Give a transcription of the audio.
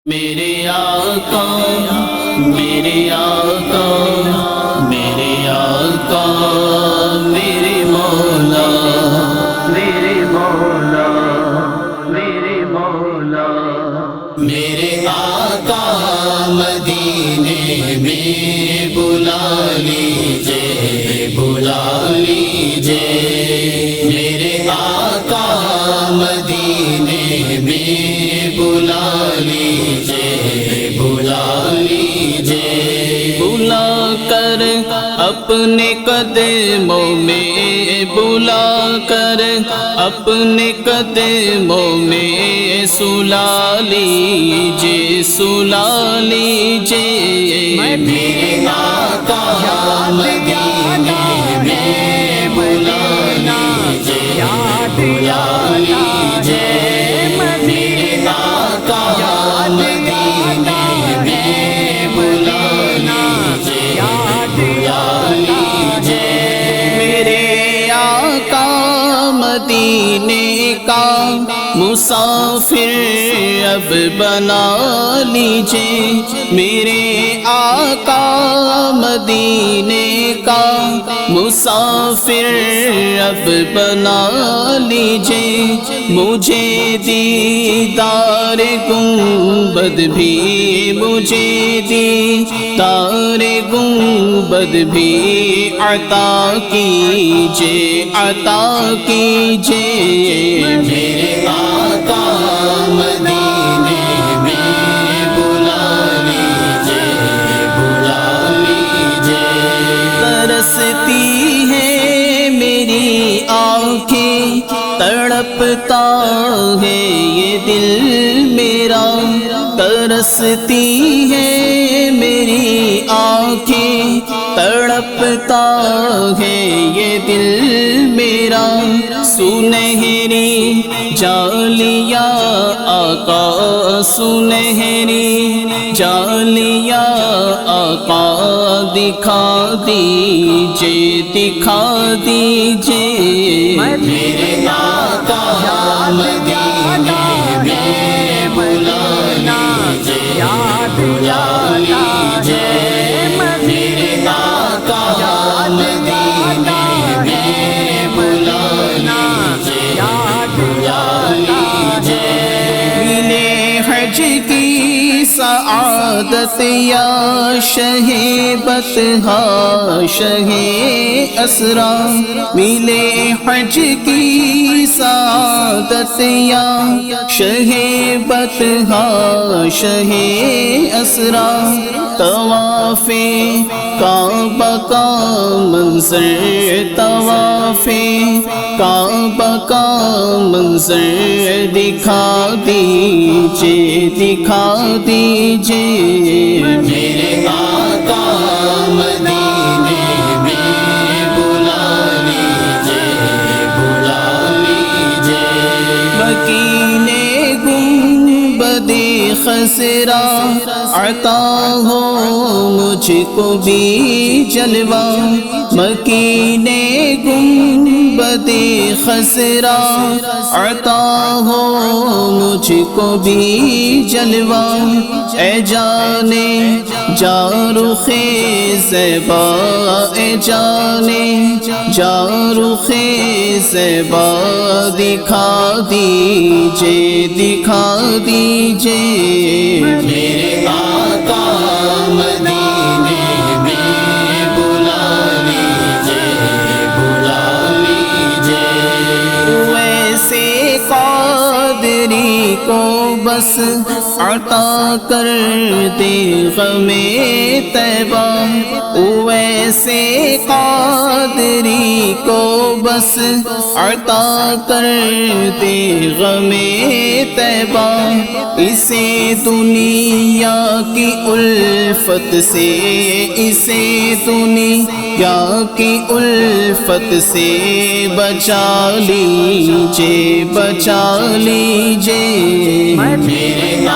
میرے آقا میرے آقا میرے آقا میرے مولا میرے مولا میرے مولا میرے آقا مدینے میں بلا لیجئے بلا لیجئے میرے آقا مدینے میں بلا لیجئے بلا لیجئے بلا کر اپنے قدموں میں بلا کر اپنے قدموں میں سلا لیجئے سلا لیجئے میرے آقا مدینے میں بلا لیجئے بلا لیجئے میرے آقا مدینے میں بلا لیجئے بلا لیجئے میرے آقا مدینے کا مسافر اب بنا لیجئے میرے آقا مدینے کا مسافر اب بنا لیجئے مجھے دیدار گنبد بھی مجھے دیدار گنبد بھی عطا کیجئے عطا کیجئے میرے آقا مدینے میں بلا لیجئے بلا لیجئے ترستی ہے میری آنکھیں تڑپتا ہے یہ دل میرا ترستی ہے میری آنکھیں تڑپتا ہے یہ دل میرا سنہری جالیاں آقا سنہری جالیاں آقا دکھا دیجئے دکھا دیجئے میرے آقا مدینے میں بلا لیجئے بلا لیجئے میرے آقا مدینے میں بلا لیجئے بلا لیجئے ملے حج کی سعادت یا شہ بطحا شہ اسرا ملے حج کی سعادت یا شہ بطحا شہ اسرا طواف کعبہ کا منظر طواف کعبہ کا منظر دکھا دیجئے دکھا دیجئے میرے آقا مدینے میں بلا لیجئے بلا لیجئے مکینے گنبد خضرا عطا ہو مجھ کو بھی جلوہ مکینے گنبد خضرا عطا ہو مجھ کو بھی جلوہ اے جانے جا رخ زیبا اے جانے جا رخ زیبا دکھا دیجئے دکھا دیجئے میرے آقا مدینے میں بلا لیجئے بلا لیجئے ویسے قادری کو بس عطا کر دے غم طیبہ ویسے قادری کو بس عطا کر دے غم طیبہ اسے دنیا کی الفت سے اسے دنیا کی الفت سے بچا لیجئے بچا لیجئے میرے